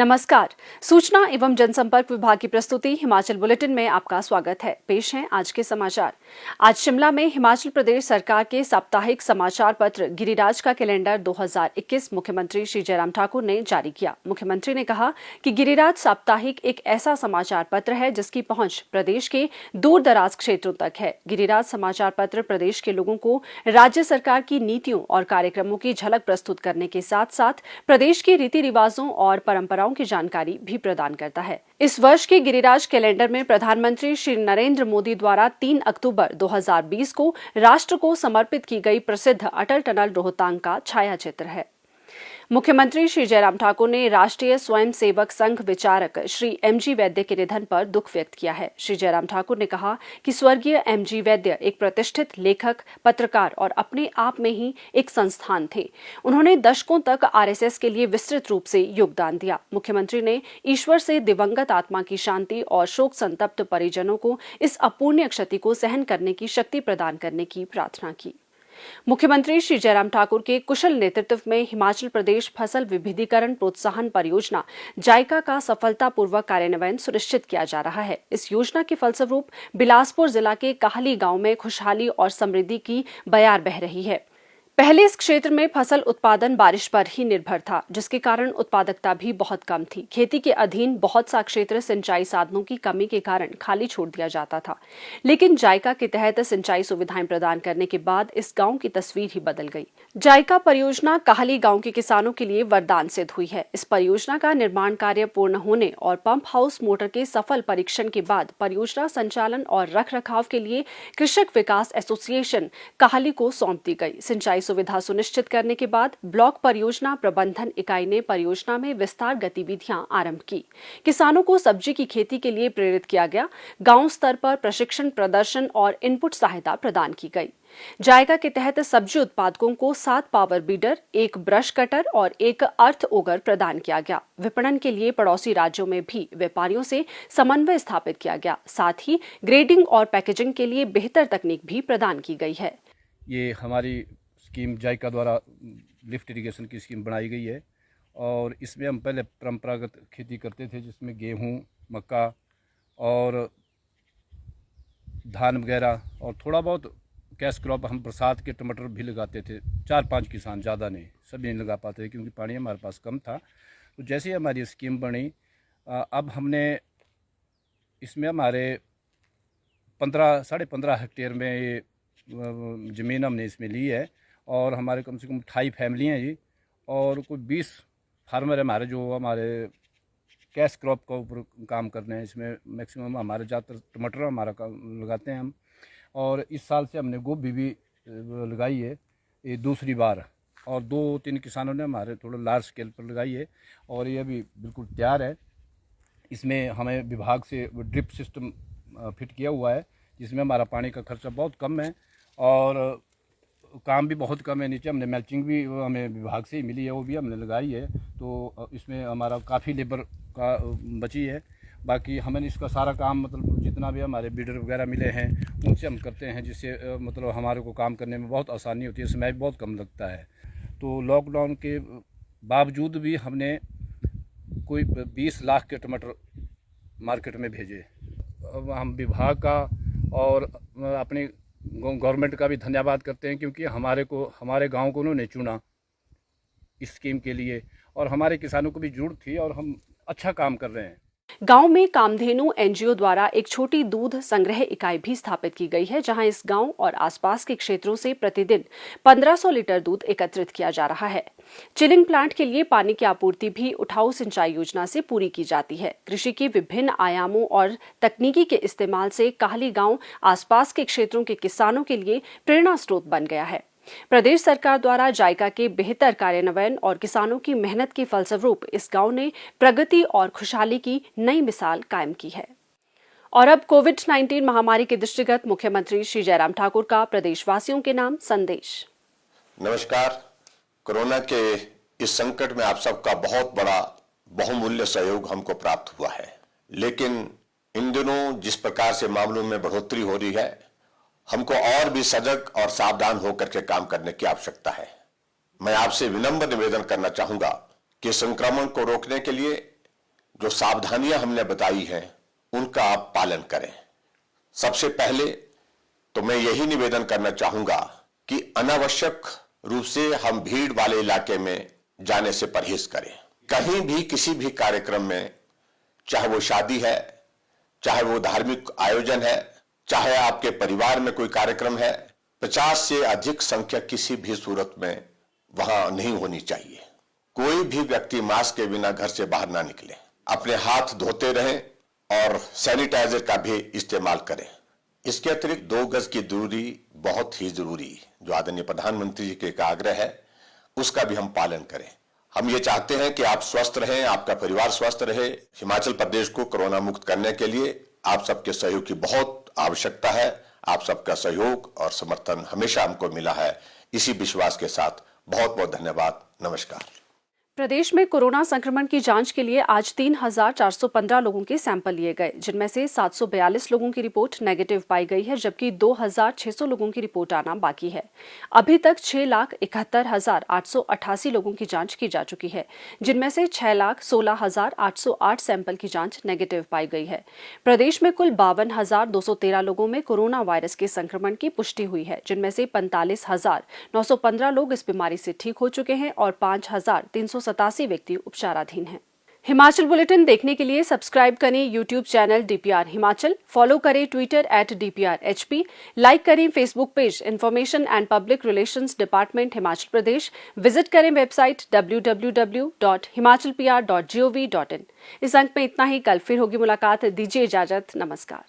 नमस्कार। सूचना एवं जनसंपर्क विभाग की प्रस्तुति हिमाचल बुलेटिन में आपका स्वागत है। पेश हैं आज के समाचार। आज शिमला में हिमाचल प्रदेश सरकार के साप्ताहिक समाचार पत्र गिरिराज का कैलेंडर 2021 मुख्यमंत्री श्री जयराम ठाकुर ने जारी किया। मुख्यमंत्री ने कहा कि गिरिराज साप्ताहिक एक ऐसा समाचार पत्र है जिसकी पहुंच प्रदेश के दूर दराज क्षेत्रों तक है। गिरिराज समाचार पत्र प्रदेश के लोगों को राज्य सरकार की नीतियों और कार्यक्रमों की झलक प्रस्तुत करने के साथ साथ प्रदेश के रीति रिवाजों और परंपराओं की जानकारी भी प्रदान करता है। इस वर्ष के गिरिराज कैलेंडर में प्रधानमंत्री श्री नरेंद्र मोदी द्वारा 3 अक्टूबर 2020 को राष्ट्र को समर्पित की गई प्रसिद्ध अटल टनल रोहतांग का छायाचित्र है। मुख्यमंत्री श्री जयराम ठाकुर ने राष्ट्रीय स्वयंसेवक संघ विचारक श्री एमजी वैद्य के निधन पर दुख व्यक्त किया है। श्री जयराम ठाकुर ने कहा कि स्वर्गीय एमजी वैद्य एक प्रतिष्ठित लेखक, पत्रकार और अपने आप में ही एक संस्थान थे। उन्होंने दशकों तक आरएसएस के लिए विस्तृत रूप से योगदान दिया। मुख्यमंत्री ने ईश्वर से दिवंगत आत्मा की शांति और शोक संतप्त परिजनों को इस अपूर्णीय क्षति को सहन करने की शक्ति प्रदान करने की प्रार्थना की। मुख्यमंत्री श्री जयराम ठाकुर के कुशल नेतृत्व में हिमाचल प्रदेश फसल विविधीकरण प्रोत्साहन परियोजना जायका का सफलतापूर्वक कार्यान्वयन सुनिश्चित किया जा रहा है। इस योजना के फलस्वरूप बिलासपुर जिला के काहली गांव में खुशहाली और समृद्धि की बयार बह रही है। पहले इस क्षेत्र में फसल उत्पादन बारिश पर ही निर्भर था, जिसके कारण उत्पादकता भी बहुत कम थी। खेती के अधीन बहुत सा क्षेत्र सिंचाई साधनों की कमी के कारण खाली छोड़ दिया जाता था, लेकिन जायका के तहत सिंचाई सुविधाएं प्रदान करने के बाद इस गांव की तस्वीर ही बदल गई। जायका परियोजना काहली गांव के किसानों के लिए वरदान सिद्ध हुई है। इस परियोजना का निर्माण कार्य पूर्ण होने और पंप हाउस मोटर के सफल परीक्षण के बाद परियोजना संचालन और रखरखाव के लिए कृषक विकास एसोसिएशन काहली को सौंप दी गई। सिंचाई सुविधा सुनिश्चित करने के बाद ब्लॉक परियोजना प्रबंधन इकाई ने परियोजना में विस्तार गतिविधियां आरंभ की। किसानों को सब्जी की खेती के लिए प्रेरित किया गया। गांव स्तर पर प्रशिक्षण, प्रदर्शन और इनपुट सहायता प्रदान की गई। जायका के तहत सब्जी उत्पादकों को 7 पावर बीडर, 1 ब्रश कटर और 1 अर्थ ओगर प्रदान किया गया। विपणन के लिए पड़ोसी राज्यों में भी व्यापारियों से समन्वय स्थापित किया गया। साथ ही ग्रेडिंग और पैकेजिंग के लिए बेहतर तकनीक भी प्रदान की गई है। ये हमारी स्कीम जायका द्वारा लिफ्ट इरिगेशन की स्कीम बनाई गई है और इसमें हम पहले परंपरागत खेती करते थे, जिसमें गेहूं, मक्का और धान वगैरह और थोड़ा बहुत कैश क्रॉप हम बरसात के टमाटर भी लगाते थे। 4-5 किसान, ज़्यादा नहीं, सभी नहीं लगा पाते थे क्योंकि पानी हमारे पास कम था। तो जैसे ही हमारी स्कीम बनी, अब हमने इसमें हमारे 15-15.5 हेक्टेयर में ये ज़मीन हमने इसमें ली है और हमारे कम से कम 28 फैमिली हैं जी, और कोई 20 फार्मर है हमारे जो हमारे कैश क्रॉप के ऊपर काम कर रहे हैं। इसमें मैक्सिमम हमारे ज़्यादातर टमाटर हमारा लगाते हैं हम, और इस साल से हमने गोभी भी लगाई है, ये दूसरी बार, और 2-3 किसानों ने हमारे थोड़ा लार्ज स्केल पर लगाई है और ये अभी बिल्कुल तैयार है। इसमें हमें विभाग से ड्रिप सिस्टम फिट किया हुआ है, जिसमें हमारा पानी का खर्चा बहुत कम है और काम भी बहुत कम है। नीचे हमने मल्चिंग भी हमें विभाग से ही मिली है, वो भी हमने लगाई है, तो इसमें हमारा काफ़ी लेबर का बची है। बाकी हमें इसका सारा काम, मतलब जितना भी हमारे बीडर वगैरह मिले हैं उनसे हम करते हैं, जिससे मतलब हमारे को काम करने में बहुत आसानी होती है, समय भी बहुत कम लगता है। तो लॉकडाउन के बावजूद भी हमने कोई 20 लाख के टमाटर मार्केट में भेजे। अब हम विभाग का और अपनी गवर्नमेंट का भी धन्यवाद करते हैं, क्योंकि हमारे गांव को उन्होंने चुना इस स्कीम के लिए और हमारे किसानों को भी जरूरत थी और हम अच्छा काम कर रहे हैं। गांव में कामधेनु एनजीओ द्वारा एक छोटी दूध संग्रह इकाई भी स्थापित की गई है, जहां इस गांव और आसपास के क्षेत्रों से प्रतिदिन 1500 लीटर दूध एकत्रित किया जा रहा है। चिलिंग प्लांट के लिए पानी की आपूर्ति भी उठाऊ सिंचाई योजना से पूरी की जाती है। कृषि के विभिन्न आयामों और तकनीकी के इस्तेमाल से काहली गांव आसपास के क्षेत्रों के किसानों के लिए प्रेरणा स्रोत बन गया है। प्रदेश सरकार द्वारा जायका के बेहतर कार्यान्वयन और किसानों की मेहनत के फलस्वरूप इस गांव ने प्रगति और खुशहाली की नई मिसाल कायम की है। और अब कोविड-19 महामारी के दृष्टिगत मुख्यमंत्री श्री जयराम ठाकुर का प्रदेशवासियों के नाम संदेश। नमस्कार। कोरोना के इस संकट में आप सबका बहुत बड़ा बहुमूल्य सहयोग हमको प्राप्त हुआ है, लेकिन इन दिनों जिस प्रकार से मामलों में बढ़ोतरी हो रही है, हमको और भी सजग और सावधान होकर के काम करने की आवश्यकता है। मैं आपसे विनम्र निवेदन करना चाहूंगा कि संक्रमण को रोकने के लिए जो सावधानियां हमने बताई हैं उनका आप पालन करें। सबसे पहले तो मैं यही निवेदन करना चाहूंगा कि अनावश्यक रूप से हम भीड़ वाले इलाके में जाने से परहेज करें। कहीं भी किसी भी कार्यक्रम में, चाहे वो शादी है, चाहे वो धार्मिक आयोजन है, चाहे आपके परिवार में कोई कार्यक्रम है, 50 से अधिक संख्या किसी भी सूरत में वहां नहीं होनी चाहिए। कोई भी व्यक्ति मास्क के बिना घर से बाहर ना निकले। अपने हाथ धोते रहें और सैनिटाइजर का भी इस्तेमाल करें। इसके अतिरिक्त 2 गज की दूरी बहुत ही जरूरी, जो आदरणीय प्रधानमंत्री जी के आग्रह है, उसका भी हम पालन करें। हम ये चाहते हैं कि आप स्वस्थ रहें, आपका परिवार स्वस्थ रहे। हिमाचल प्रदेश को कोरोना मुक्त करने के लिए आप सबके सहयोग की बहुत आवश्यकता है। आप सबका सहयोग और समर्थन हमेशा हमको मिला है। इसी विश्वास के साथ बहुत बहुत धन्यवाद। नमस्कार। प्रदेश में कोरोना संक्रमण की जांच के लिए आज 3,415 लोगों के सैंपल लिए गए, जिनमें से 742 लोगों की रिपोर्ट नेगेटिव पाई गई है, जबकि 2,600 लोगों की रिपोर्ट आना बाकी है। अभी तक 6,71,888 लोगों की जांच की जा चुकी है, जिनमें से 6,16,808 सैंपल की जांच नेगेटिव पाई गई है। प्रदेश में कुल 52,213 लोगों में कोरोना वायरस के संक्रमण की पुष्टि हुई है, जिनमें से 45,915 लोग इस बीमारी से ठीक हो चुके हैं और 5,387 व्यक्ति उपचाराधीन हैं। हिमाचल बुलेटिन देखने के लिए सब्सक्राइब करें YouTube channel DPR Himachal, follow करें ट्विटर @DPRHP, लाइक करें Facebook page information and public relations department Himachal Pradesh, visit करें वेबसाइट www.himachalpr.gov.in। इस अंक में इतना ही। कल फिर होगी मुलाकात। दीजिए इजाजत। नमस्कार।